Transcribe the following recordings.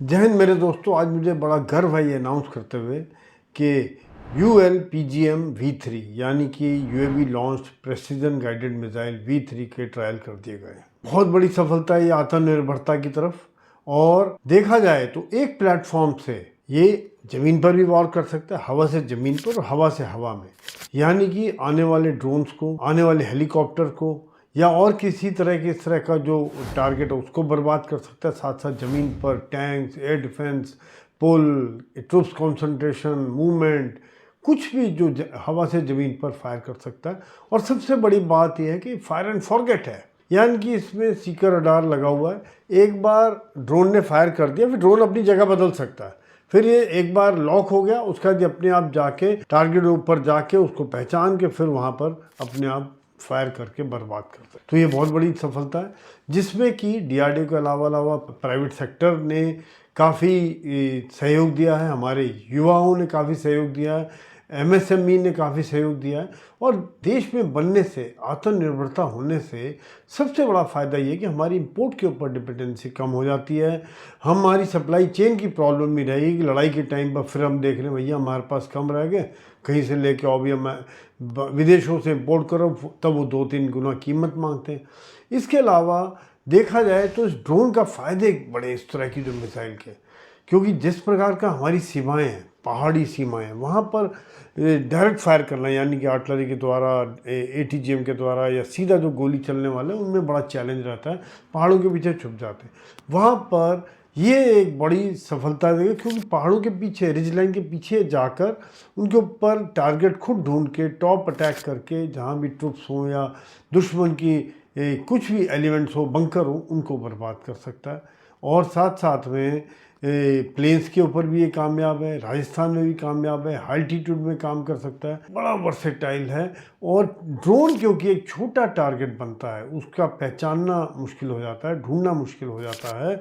जय हिंद मेरे दोस्तों। आज मुझे बड़ा गर्व है ये अनाउंस करते हुए कि ULPGM V3 यानी कि UAV launch precision guided missile V3 के ट्रायल कर दिए गए। बहुत बड़ी सफलता है ये आत्मनिर्भरता की तरफ। और देखा जाए तो एक प्लेटफॉर्म से ये ज़मीन पर भी वॉर कर सकता है, हवा से ज़मीन पर और हवा से हवा में, यानी कि आने वाले ड्रोन्स को, आने वाले हेलीकॉप्टर को या और किसी तरह के इस तरह का जो टारगेट है उसको बर्बाद कर सकता है। साथ साथ ज़मीन पर टैंक्स, एयर डिफेंस, पुल, ट्रूप्स कंसंट्रेशन, मूवमेंट, कुछ भी जो हवा से ज़मीन पर फायर कर सकता है। और सबसे बड़ी बात यह है कि फायर एंड फॉरगेट है, यानी कि इसमें सीकर रडार लगा हुआ है। एक बार ड्रोन ने फायर कर दिया, फिर ड्रोन अपनी जगह बदल सकता है। फिर ये एक बार लॉक हो गया, उसका बाद अपने आप जाके टारगेट ऊपर जाके उसको पहचान के फिर वहाँ पर अपने आप फायर करके बर्बाद करते हैं। तो ये बहुत बड़ी सफलता है, जिसमें कि DRDO के अलावा प्राइवेट सेक्टर ने काफ़ी सहयोग दिया है, हमारे युवाओं ने काफ़ी सहयोग दिया है, MSME ने काफ़ी सहयोग दिया है। और देश में बनने से, आत्मनिर्भरता होने से सबसे बड़ा फ़ायदा ये कि हमारी इंपोर्ट के ऊपर डिपेंडेंसी कम हो जाती है। हमारी सप्लाई चेन की प्रॉब्लम नहीं रहेगी कि लड़ाई के टाइम पर फिर हम देख रहे हैं भैया हमारे पास कम रह गए, कहीं से लेके आओ, भी हम विदेशों से इंपोर्ट करो, तब वो 2-3 गुना कीमत मांगते हैं। इसके अलावा देखा जाए तो इस ड्रोन का फ़ायदे बड़े इस तरह की जो मिसाइल के, क्योंकि जिस प्रकार का हमारी सीमाएं हैं, पहाड़ी सीमाएं, वहाँ पर डायरेक्ट फायर करना, यानी कि आर्टिलरी के द्वारा, ATGM के द्वारा या सीधा जो गोली चलने वाला है, उनमें बड़ा चैलेंज रहता है, पहाड़ों के पीछे छुप जाते हैं। वहाँ पर ये एक बड़ी सफलता देगी, क्योंकि पहाड़ों के पीछे, रिज लाइन के पीछे जाकर उनके ऊपर टारगेट खुद ढूंढ के टॉप अटैक करके, जहाँ भी ट्रुप्स हों या दुश्मन की कुछ भी एलिमेंट्स हो, बंकर हो, उनको बर्बाद कर सकता है। और साथ साथ में प्लेन्स के ऊपर भी ये कामयाब है, राजस्थान में भी कामयाब है, हाई एल्टीट्यूड में काम कर सकता है, बड़ा वर्सेटाइल है। और ड्रोन क्योंकि एक छोटा टारगेट बनता है, उसका पहचानना मुश्किल हो जाता है, ढूंढना मुश्किल हो जाता है,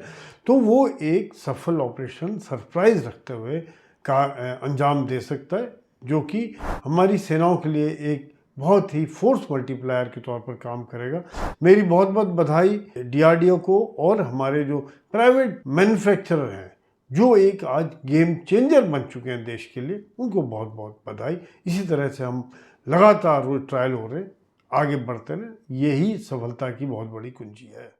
तो वो एक सफल ऑपरेशन सरप्राइज रखते हुए का अंजाम दे सकता है, जो कि हमारी सेनाओं के लिए एक बहुत ही फोर्स मल्टीप्लायर के तौर पर काम करेगा। मेरी बहुत बहुत बधाई DRDO को और हमारे जो प्राइवेट मैन्युफैक्चरर हैं, जो एक आज गेम चेंजर बन चुके हैं देश के लिए, उनको बहुत बहुत बधाई। इसी तरह से हम लगातार रोज ट्रायल हो रहे, आगे बढ़ते रहें, यही सफलता की बहुत बड़ी कुंजी है।